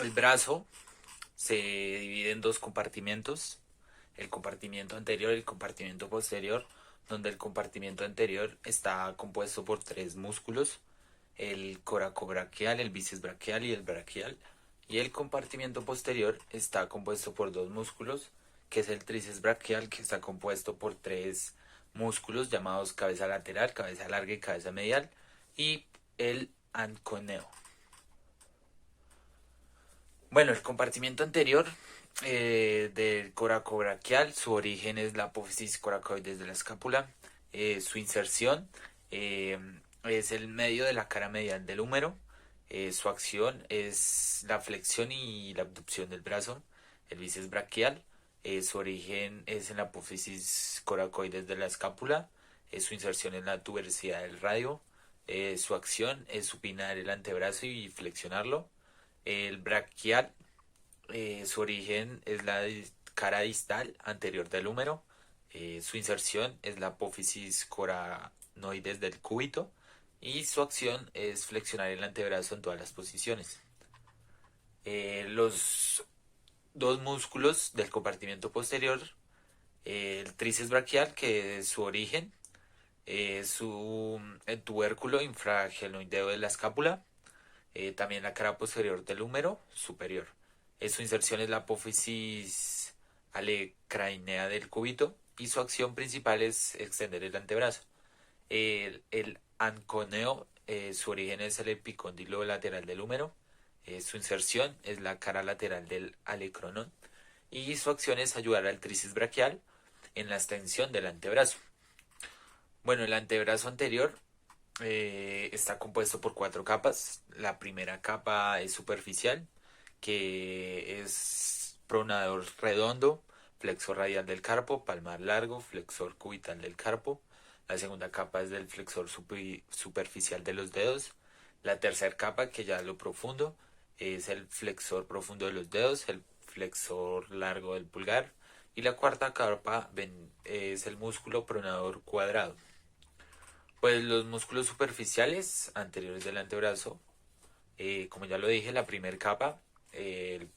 El brazo se divide en dos compartimientos, el compartimiento anterior y el compartimiento posterior, donde el compartimiento anterior está compuesto por tres músculos, el coracobraquial, el bíceps braquial y el braquial, y el compartimiento posterior está compuesto por dos músculos, que es el tríceps braquial, que está compuesto por tres músculos llamados cabeza lateral, cabeza larga y cabeza medial, y el anconeo. Bueno, el compartimiento anterior del coracobraquial, su origen es la apófisis coracoides de la escápula. Su inserción eh, es el medio de la cara medial del húmero. Su acción es la flexión y la abducción del brazo. El bíceps braquial, su origen es en la apófisis coracoides de la escápula. Su inserción en la tuberosidad del radio. Su acción es supinar el antebrazo y flexionarlo. El braquial, su origen es la cara distal anterior del húmero. Su inserción es la apófisis coranoides del cúbito. Y su acción es flexionar el antebrazo en todas las posiciones. Los dos músculos del compartimiento posterior, el tríceps braquial, que es su origen, el tubérculo infragenoideo de la escápula, también la cara posterior del húmero superior. Su inserción es la apófisis alecrainea del cúbito y su acción principal es extender el antebrazo. El anconeo, su origen es el epicóndilo lateral del húmero. Su inserción es la cara lateral del alecronón y su acción es ayudar al tríceps braquial en la extensión del antebrazo. Bueno, el antebrazo anterior está compuesto por cuatro capas. La primera capa es superficial, que es pronador redondo, flexor radial del carpo, palmar largo, flexor cubital del carpo. La segunda capa es del flexor superficial de los dedos. La tercera capa, que ya es lo profundo, es el flexor profundo de los dedos, el flexor largo del pulgar. Y la cuarta capa es el músculo pronador cuadrado. Pues los músculos superficiales anteriores del antebrazo, como ya lo dije, la primera capa, el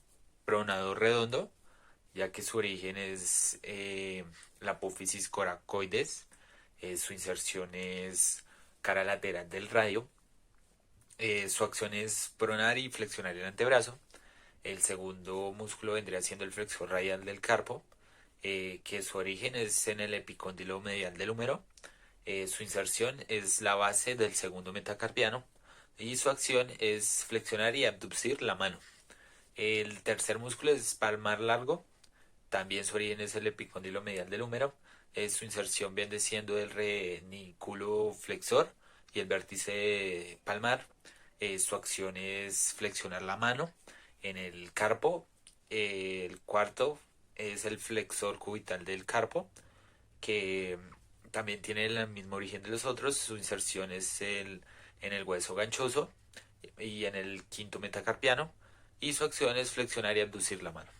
pronador redondo, ya que su origen es la apófisis coracoides, su inserción es cara lateral del radio, su acción es pronar y flexionar el antebrazo. El segundo músculo vendría siendo el flexor radial del carpo, que su origen es en el epicóndilo medial del húmero. Su inserción es la base del segundo metacarpiano y su acción es flexionar y abducir la mano. El tercer músculo es palmar largo, también su origen es el epicóndilo medial del húmero. Su inserción viene siendo el renículo flexor y el vértice palmar. Su acción es flexionar la mano en el carpo. El cuarto es el flexor cubital del carpo, que también tiene el mismo origen de los otros. Su inserción es en el hueso ganchoso y en el quinto metacarpiano. Y su acción es flexionar y abducir la mano.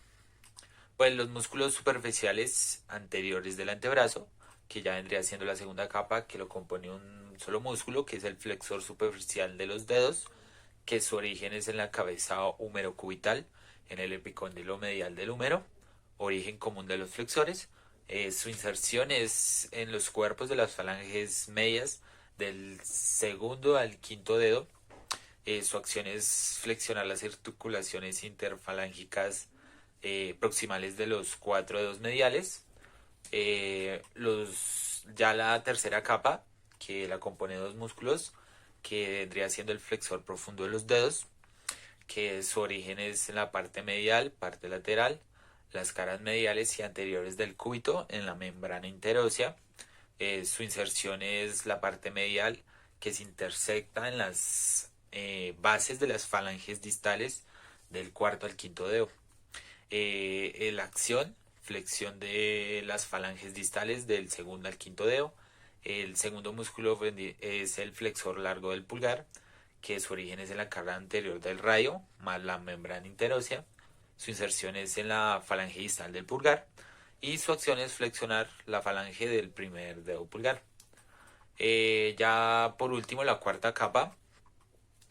Pues los músculos superficiales anteriores del antebrazo, que ya vendría siendo la segunda capa, que lo compone un solo músculo, que es el flexor superficial de los dedos, que su origen es en la cabeza húmero cubital, en el epicóndilo medial del húmero, origen común de los flexores. Su inserción es en los cuerpos de las falanges medias del segundo al quinto dedo. Su acción es flexionar las articulaciones interfalángicas proximales de los cuatro dedos mediales. Ya la tercera capa, que la compone dos músculos, que vendría siendo el flexor profundo de los dedos, que su origen es en la parte medial, parte lateral, las caras mediales y anteriores del cúbito en la membrana interósea. Su inserción es la parte medial, que se intersecta en las bases de las falanges distales del cuarto al quinto dedo. La acción, flexión de las falanges distales del segundo al quinto dedo. El segundo músculo es el flexor largo del pulgar, que su origen es en la cara anterior del radio, más la membrana interósea. Su inserción es en la falange distal del pulgar y su acción es flexionar la falange del primer dedo pulgar. Ya por último, la cuarta capa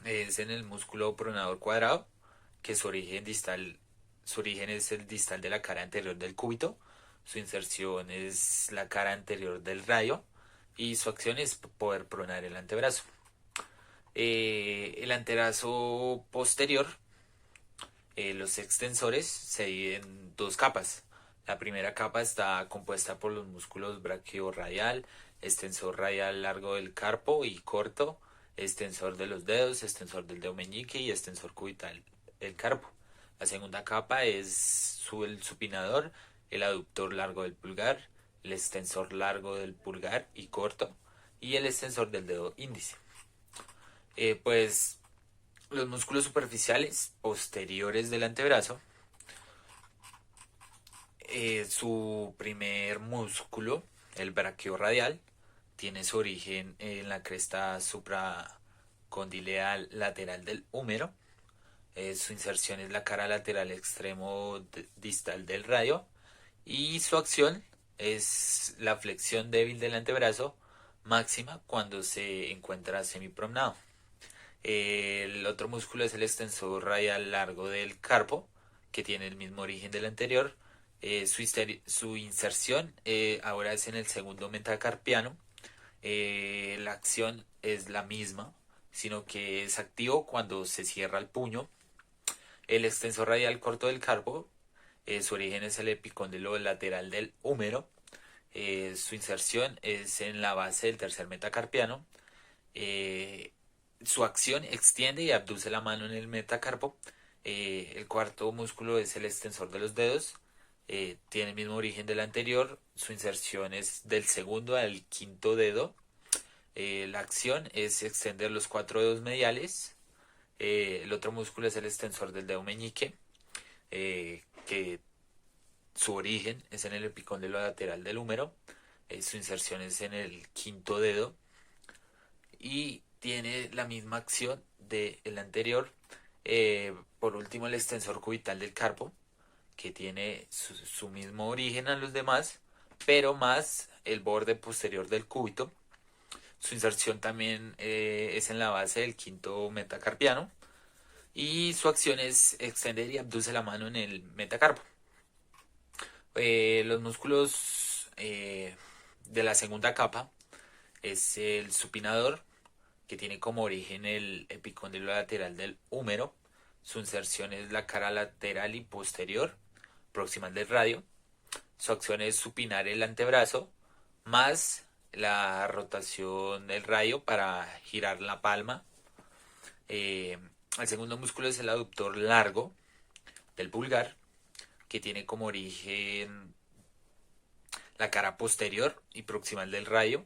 es en el músculo pronador cuadrado, que su origen es el distal de la cara anterior del cúbito, su inserción es la cara anterior del rayo y su acción es poder pronar el antebrazo. El antebrazo posterior, los extensores se dividen en dos capas. La primera capa está compuesta por los músculos braquiorradial, extensor radial largo del carpo y corto, extensor de los dedos, extensor del dedo meñique y extensor cubital del carpo. La segunda capa es el supinador, el aductor largo del pulgar, el extensor largo del pulgar y corto y el extensor del dedo índice. Pues los músculos superficiales posteriores del antebrazo, su primer músculo, el braquiorradial, tiene su origen en la cresta supracondileal lateral del húmero. Su inserción es la cara lateral extremo distal del radio y su acción es la flexión débil del antebrazo máxima cuando se encuentra semipronado. El otro músculo es el extensor radial largo del carpo, que tiene el mismo origen del anterior. Su inserción ahora es en el segundo metacarpiano. La acción es la misma, sino que es activo cuando se cierra el puño. El extensor radial corto del carpo, su origen es el epicóndilo lateral del húmero. Su inserción es en la base del tercer metacarpiano. Su acción extiende y abduce la mano en el metacarpo. El cuarto músculo es el extensor de los dedos. Tiene el mismo origen del anterior. Su inserción es del segundo al quinto dedo. La acción es extender los 4 dedos mediales. El otro músculo es el extensor del dedo meñique, que su origen es en el epicóndilo lateral del húmero. Su inserción es en el quinto dedo y tiene la misma acción del anterior. Por último, el extensor cubital del carpo, que tiene su mismo origen a los demás, pero más el borde posterior del cúbito. Su inserción también es en la base del quinto metacarpiano y su acción es extender y abduce la mano en el metacarpo. Los músculos de la segunda capa es el supinador, que tiene como origen el epicóndilo lateral del húmero. Su inserción es la cara lateral y posterior, proximal del radio. Su acción es supinar el antebrazo, más la rotación del radio para girar la palma. El segundo músculo es el aductor largo del pulgar, que tiene como origen la cara posterior y proximal del radio,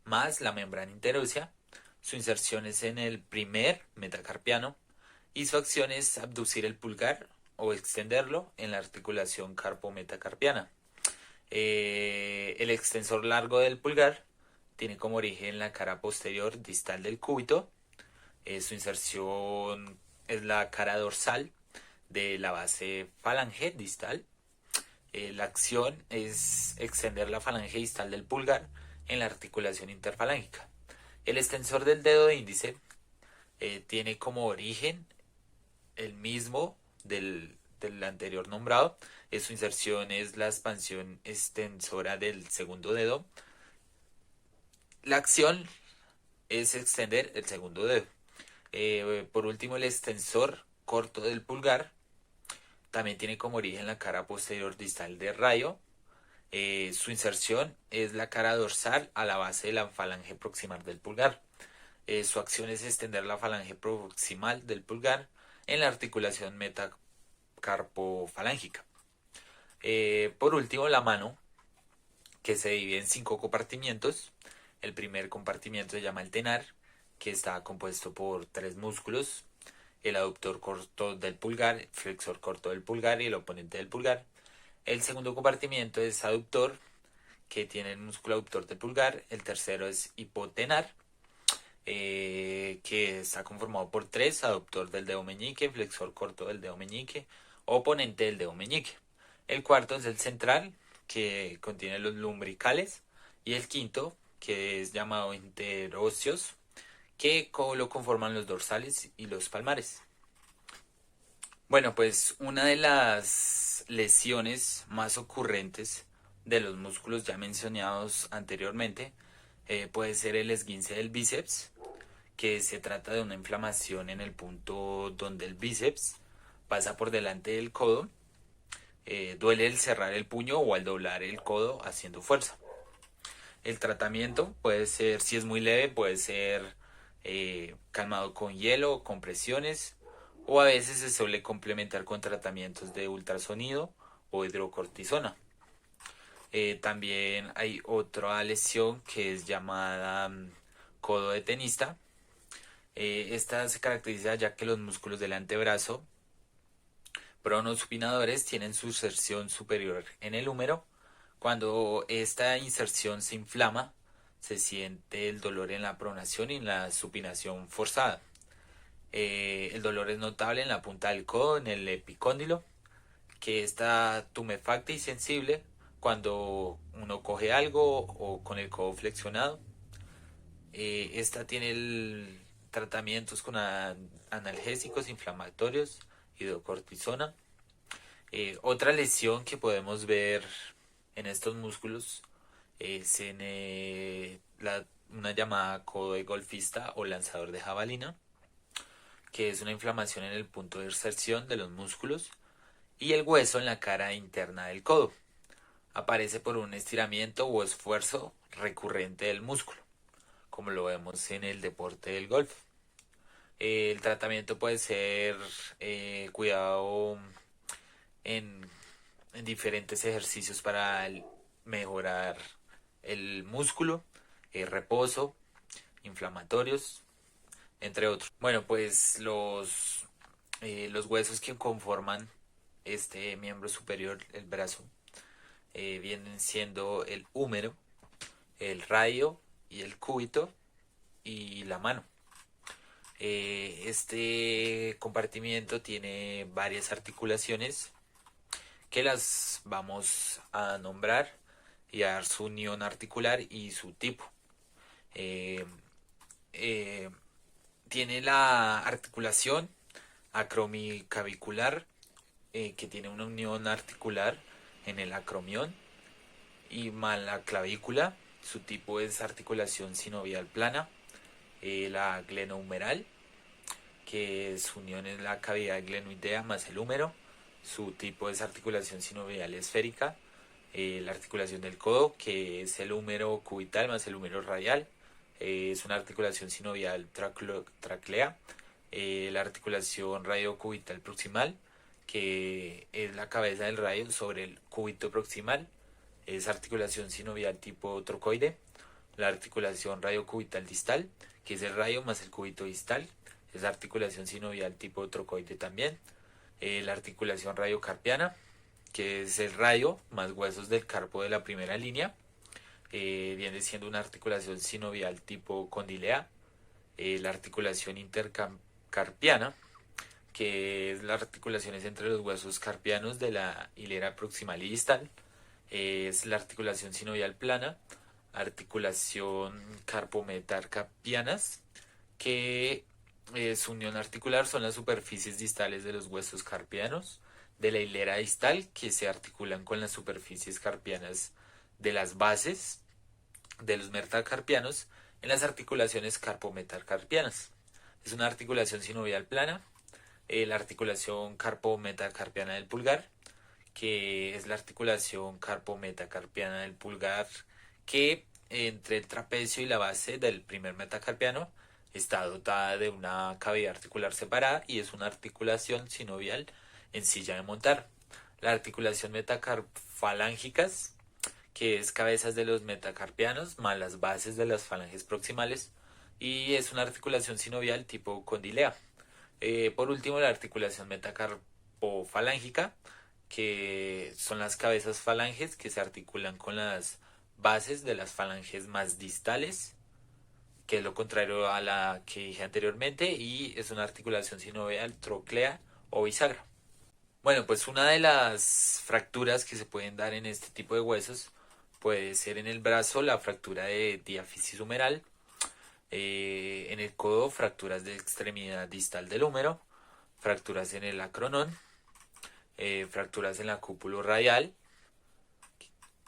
más la membrana interósea. Su inserción es en el primer metacarpiano y su acción es abducir el pulgar o extenderlo en la articulación carpo-metacarpiana. El extensor largo del pulgar tiene como origen la cara posterior distal del cúbito. Su inserción es la cara dorsal de la base falange distal. La acción es extender la falange distal del pulgar en la articulación interfalángica. El extensor del dedo índice tiene como origen el mismo del anterior nombrado. Su inserción es la expansión extensora del segundo dedo. La acción es extender el segundo dedo. Por último, el extensor corto del pulgar también tiene como origen la cara posterior distal del rayo. Su inserción es la cara dorsal a la base de la falange proximal del pulgar. Su acción es extender la falange proximal del pulgar en la articulación metacarpofalángica. Por último, la mano, que se divide en 5 compartimientos. El primer compartimiento se llama el tenar, que está compuesto por 3 músculos: el aductor corto del pulgar, el flexor corto del pulgar y el oponente del pulgar. El segundo compartimiento es aductor, que tiene el músculo aductor del pulgar. El tercero es hipotenar, que está conformado por 3: aductor del dedo meñique, flexor corto del dedo meñique, oponente del dedo meñique. El cuarto es el central, que contiene los lumbricales, y el quinto, que es llamado interóseos, que lo conforman los dorsales y los palmares. Bueno, pues una de las lesiones más ocurrentes de los músculos ya mencionados anteriormente puede ser el esguince del bíceps, que se trata de una inflamación en el punto donde el bíceps pasa por delante del codo. Duele al cerrar el puño o al doblar el codo haciendo fuerza. El tratamiento puede ser, si es muy leve, puede ser calmado con hielo o compresiones, o a veces se suele complementar con tratamientos de ultrasonido o hidrocortisona. También hay otra lesión que es llamada codo de tenista. Esta se caracteriza ya que los músculos del antebrazo pronosupinadores tienen su inserción superior en el húmero. Cuando esta inserción se inflama, se siente el dolor en la pronación y en la supinación forzada. El dolor es notable en la punta del codo, en el epicóndilo, que está tumefacta y sensible cuando uno coge algo o con el codo flexionado. Esta tiene tratamientos con analgésicos inflamatorios, hidrocortisona. Otra lesión que podemos ver en estos músculos es en una llamada codo de golfista o lanzador de jabalina, que es una inflamación en el punto de inserción de los músculos y el hueso en la cara interna del codo. Aparece por un estiramiento o esfuerzo recurrente del músculo, como lo vemos en el deporte del golf. El tratamiento puede ser cuidado en, en diferentes ejercicios para mejorar el músculo, reposo, inflamatorios, entre otros. Bueno, pues los huesos que conforman este miembro superior, el brazo, vienen siendo el húmero, el radio y el cúbito y la mano. Este compartimiento tiene varias articulaciones que las vamos a nombrar y a dar su unión articular y su tipo. Eh, eh, Tiene la articulación acromioclavicular, que tiene una unión articular en el acromión y malaclavícula. Su tipo es articulación sinovial plana. La glenohumeral, que su unión es la cavidad glenoidea más el húmero. Su tipo es articulación sinovial esférica. La articulación del codo, que es el húmero cubital más el húmero radial. Es una articulación sinovial traclea. La articulación radiocubital proximal, que es la cabeza del radio sobre el cúbito proximal. Es articulación sinovial tipo trocoide. La articulación radiocubital distal, que es el radio más el cúbito distal. Es articulación sinovial tipo trocoide también. La articulación radiocarpiana, que es el radio más huesos del carpo de la primera línea. Viene siendo una articulación sinovial tipo condilea. La articulación intercarpiana, que es las articulaciones entre los huesos carpianos de la hilera proximal y distal. Es la articulación sinovial plana. Articulación carpometacarpianas, que su unión articular son las superficies distales de los huesos carpianos de la hilera distal, que se articulan con las superficies carpianas de las bases de los metacarpianos en las articulaciones carpometacarpianas. Es una articulación sinovial plana. La articulación carpometacarpiana del pulgar, que es la articulación carpometacarpiana del pulgar, que entre el trapecio y la base del primer metacarpiano está dotada de una cavidad articular separada y es una articulación sinovial en silla de montar. La articulación metacarfalángicas, que es cabezas de los metacarpianos más las bases de las falanges proximales, y es una articulación sinovial tipo condilea. Por último, la articulación metacarpofalángica, que son las cabezas falanges que se articulan con las bases de las falanges más distales, que es lo contrario a la que dije anteriormente, y es una articulación sinovial troclea o bisagra. Bueno, pues una de las fracturas que se pueden dar en este tipo de huesos puede ser en el brazo la fractura de diáfisis humeral, en el codo fracturas de extremidad distal del húmero, fracturas en el acronón, fracturas en la cúpula radial.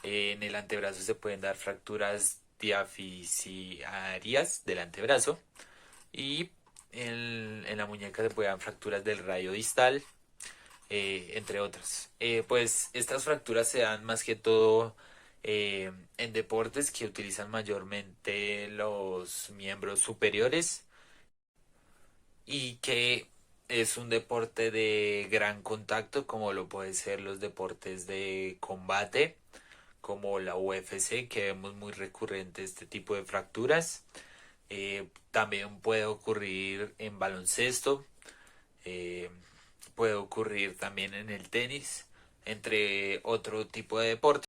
En el antebrazo se pueden dar fracturas diafisarias del antebrazo y en la muñeca se pueden dar fracturas del rayo distal, entre otras. Pues estas fracturas se dan más que todo en deportes que utilizan mayormente los miembros superiores y que es un deporte de gran contacto como lo puede ser los deportes de combate como la UFC, que vemos muy recurrente este tipo de fracturas. También puede ocurrir en baloncesto, eh, puede ocurrir también en el tenis, entre otro tipo de deportes.